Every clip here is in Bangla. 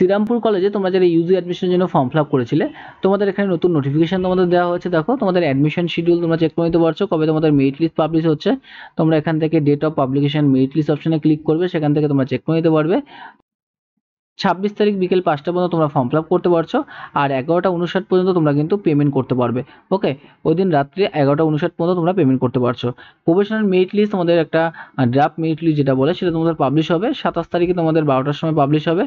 শ্রীরামপুর কলেজে তোমরা যারা ইউজি অ্যাডমিশনের জন্য ফর্ম ফিল আপ করেছিলে, তোমাদের এখানে নতুন নোটিফিকেশন তোমাদের দেওয়া হয়েছে। দেখো তোমাদের অ্যাডমিশন শিডিউল তোমরা চেক করে নিতে পারছো, কবে তোমাদের মেরিট লিস্ট পাবলিশ হচ্ছে। তোমরা এখান থেকে date of publication merit list অপশনে ক্লিক করবে, সেখান থেকে তোমরা চেক করে নিতে পারবে। 26 তারিখ বিকেল 5টা পর্যন্ত তোমরা ফর্ম ফিল আপ করতে পারছো, আর 11টা 59 পর্যন্ত তোমরা কিন্তু পেমেন্ট করতে পারবে। ওকে, ওই দিন রাত্রে 11টা 59 পর্যন্ত তোমরা পেমেন্ট করতে পারছো। প্রফেশনাল মেরিট লিস্ট তোমাদের একটা ড্রাফট মেরিট লিস্ট যেটা বলে সেটা তোমাদের পাবলিশ হবে 27 তারিখে, তোমাদের 12টার সময় পাবলিশ হবে।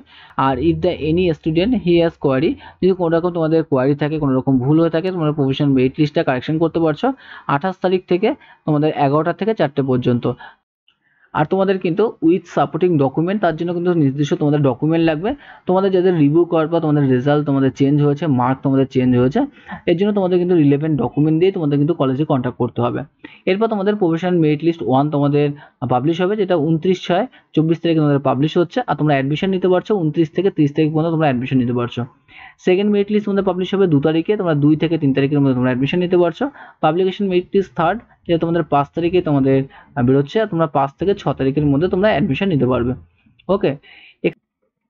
আর if the any student he has query, যদি কোনো রকম তোমাদের কোয়ারি থাকে, কোনো রকম ভুল হয়ে থাকে, তোমরা প্রফেশনাল মেরিট লিস্টটা কারেকশন করতে পারছো 28 তারিখ থেকে তোমাদের 11টা থেকে 4টে পর্যন্ত। আর তোমাদের কিন্তু উইথ সাপোর্টিং ডকুমেন্ট, তার জন্য কিন্তু নির্দিষ্ট তোমাদের ডকুমেন্ট লাগবে। তোমাদের যাদের রিভিউ করার পর তোমাদের রেজাল্ট তোমাদের চেঞ্জ হয়েছে, মার্ক তোমাদের চেঞ্জ হয়েছে, এর জন্য তোমাদের কিন্তু রিলেভেন্ট ডকুমেন্ট দিয়ে তোমাদের কিন্তু কলেজে কন্ট্যাক্ট করতে হবে। এরপর তোমাদের প্রফেশনাল মেরিট লিস্ট 1 তোমাদের পাবলিশ হবে, যেটা 29/6/24 তারিখে তোমাদের পাবলিশ হচ্ছে। আর তোমরা অ্যাডমিশন নিতে পারছো 29 থেকে 30 তারিখ পর্যন্ত তোমরা অ্যাডমিশন নিতে পারছো। সেকেন্ড মেরিট লিস্ট তোমাদের পাবলিশ হবে 2 তারিখে, তোমরা 2 থেকে 3 তারিখের মধ্যে তোমরা অ্যাডমিশন নিতে পারছো। পাবলিকেশন মেরিট লিস্ট থার্ড, যেটা তোমাদের 5 তারিখে তোমাদের বেরোচ্ছে, আর তোমরা 5 থেকে 6 তারিখের মধ্যে তোমরা অ্যাডমিশন নিতে পারবে। ওকে,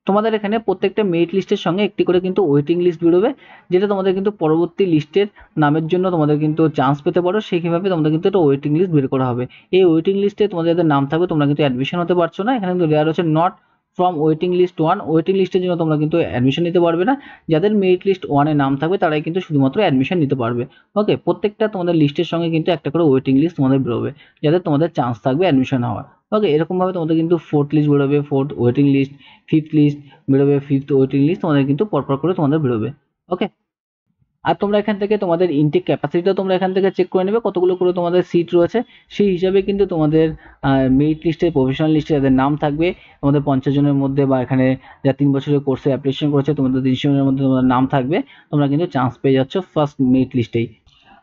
তোমাদের এখানে প্রত্যেকটা মেরিট লিস্টের সঙ্গে একটি করে কিন্তু ওয়েটিং লিস্ট বেরোবে, যেটা তোমাদের কিন্তু পরবর্তী লিস্টের নামের জন্য তোমাদের কিন্তু চান্স পেতে পারো, সেইভাবে তোমাদের কিন্তু একটা ওয়েটিং লিস্ট বের করা হবে। এই ওয়েটিং লিস্টে তোমাদের যাদের নাম থাকবে তোমরা কিন্তু অ্যাডমিশন হতে পারছো না। এখানে কিন্তু দেওয়া রয়েছে not from waiting list 1, waiting লিস্টের জন্য তোমরা কিন্তু অ্যাডমিশন নিতে পারবে না। যাদের মেরিট লিস্ট 1 এ নাম থাকবে তারাই কিন্তু শুধুমাত্র অ্যাডমিশন নিতে পারবে। ওকে, প্রত্যেকটা তোমাদের লিস্টের সঙ্গে কিন্তু একটা করে ওয়েটিং লিস্ট তোমাদের বেরোবে, যাদের তোমাদের চান্স থাকবে অ্যাডমিশন হওয়ার। ওকে, এরকমভাবে তোমাদের কিন্তু 4th লিস্ট বেরোবে, 4th waiting list, 5th list বেরোবে, 5th ওয়েটিং লিস্ট তোমাদের কিন্তু পরপর করে তোমাদের বেরোবে। ওকে, আর তোমরা এখান থেকে তোমাদের ইনটেক ক্যাপাসিটিটাও তোমরা এখান থেকে চেক করে নেবে, কতগুলো করে তোমাদের সিট রয়েছে, সেই হিসাবে কিন্তু তোমাদের মেরিট লিস্টে, প্রফেশনাল লিস্টে যাদের নাম থাকবে তোমাদের 50 জনের মধ্যে, বা এখানে যারা 3 বছরের কোর্সে অ্যাপ্লিকেশন করেছে তোমাদের 300 জনের মধ্যে তোমাদের নাম থাকবে, তোমরা কিন্তু চান্স পেয়ে যাচ্ছ ফার্স্ট মেরিট লিস্টেই।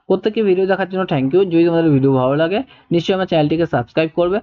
প্রত্যেককে ভিডিও দেখার জন্য থ্যাংক ইউ। যদি তোমাদের ভিডিও ভালো লাগে নিশ্চয়ই আমার চ্যানেলটিকে সাবস্ক্রাইব করবে।